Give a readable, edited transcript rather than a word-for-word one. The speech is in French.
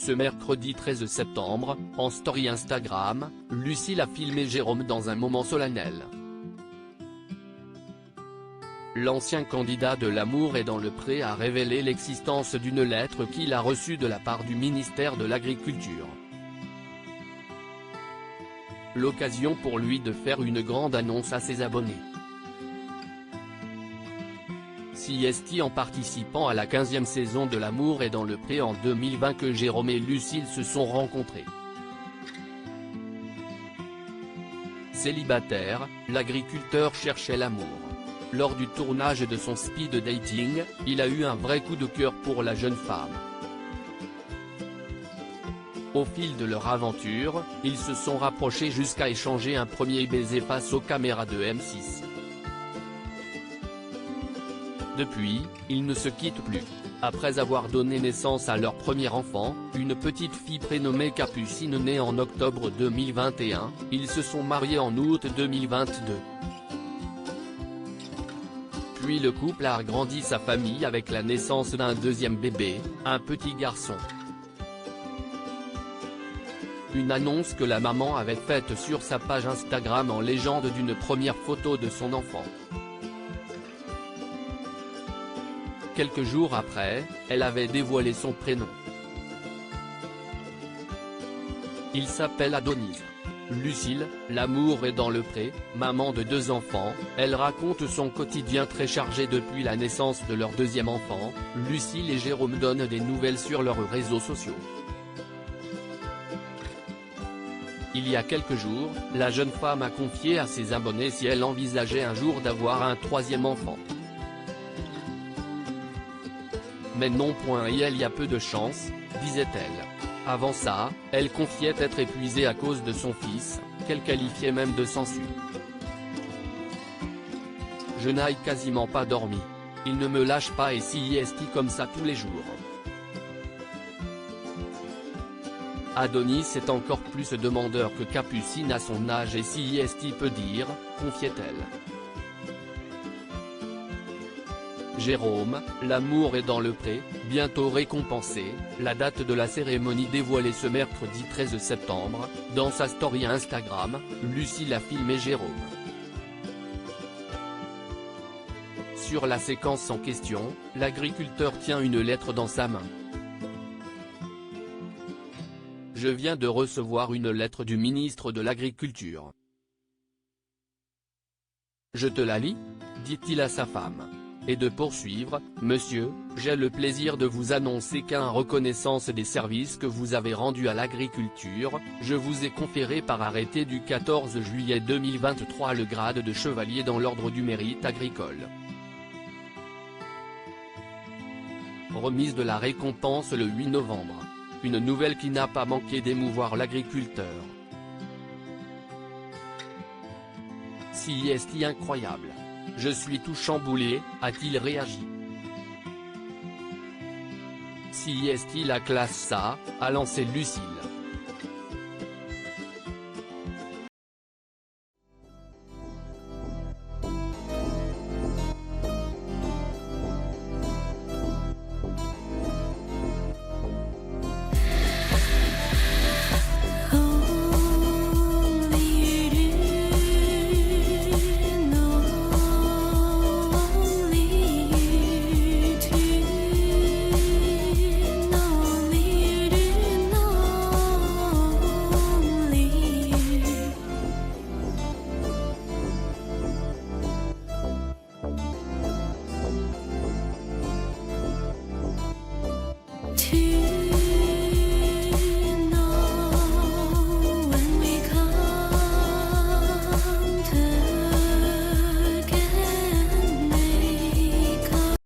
Ce mercredi 13 septembre, en story Instagram, Lucille a filmé Jérôme dans un moment solennel. L'ancien candidat de l'Amour est dans le pré a révélé l'existence d'une lettre qu'il a reçue de la part du ministère de l'Agriculture. L'occasion pour lui de faire une grande annonce à ses abonnés. C'est en participant à la 15e saison de l'Amour est dans le pré en 2020 que Jérôme et Lucille se sont rencontrés. Célibataire, l'agriculteur cherchait l'amour. Lors du tournage de son speed dating, il a eu un vrai coup de cœur pour la jeune femme. Au fil de leur aventure, ils se sont rapprochés jusqu'à échanger un premier baiser face aux caméras de M6. Depuis, ils ne se quittent plus. Après avoir donné naissance à leur premier enfant, une petite fille prénommée Capucine née en octobre 2021, ils se sont mariés en août 2022. Puis le couple a agrandi sa famille avec la naissance d'un deuxième bébé, un petit garçon. Une annonce que la maman avait faite sur sa page Instagram en légende d'une première photo de son enfant. Quelques jours après, elle avait dévoilé son prénom. Il s'appelle Adonis. Lucille, l'amour est dans le pré, maman de 2 enfants, elle raconte son quotidien très chargé depuis la naissance de leur deuxième enfant. Lucille et Jérôme donnent des nouvelles sur leurs réseaux sociaux. Il y a quelques jours, la jeune femme a confié à ses abonnés si elle envisageait un jour d'avoir un 3e enfant. Mais non, il y a peu de chance, disait-elle. Avant ça, elle confiait être épuisée à cause de son fils, qu'elle qualifiait même de sensu. Je n'ai quasiment pas dormi. Il ne me lâche pas et c'est comme ça tous les jours. Adonis est encore plus demandeur que Capucine à son âge et c'est peut dire, confiait-elle. Jérôme, l'amour est dans le pré, bientôt récompensé, la date de la cérémonie dévoilée ce mercredi 13 septembre, dans sa story Instagram, Lucille a filmé Jérôme. Sur la séquence en question, l'agriculteur tient une lettre dans sa main. Je viens de recevoir une lettre du ministre de l'Agriculture. Je te la lis, dit-il à sa femme. Et de poursuivre, monsieur, j'ai le plaisir de vous annoncer qu'en reconnaissance des services que vous avez rendus à l'agriculture, je vous ai conféré par arrêté du 14 juillet 2023 le grade de chevalier dans l'ordre du mérite agricole. Remise de la récompense le 8 novembre. Une nouvelle qui n'a pas manqué d'émouvoir l'agriculteur. C'est incroyable. Je suis tout chamboulé, a-t-il réagi. C'est la classe ça, a lancé Lucille.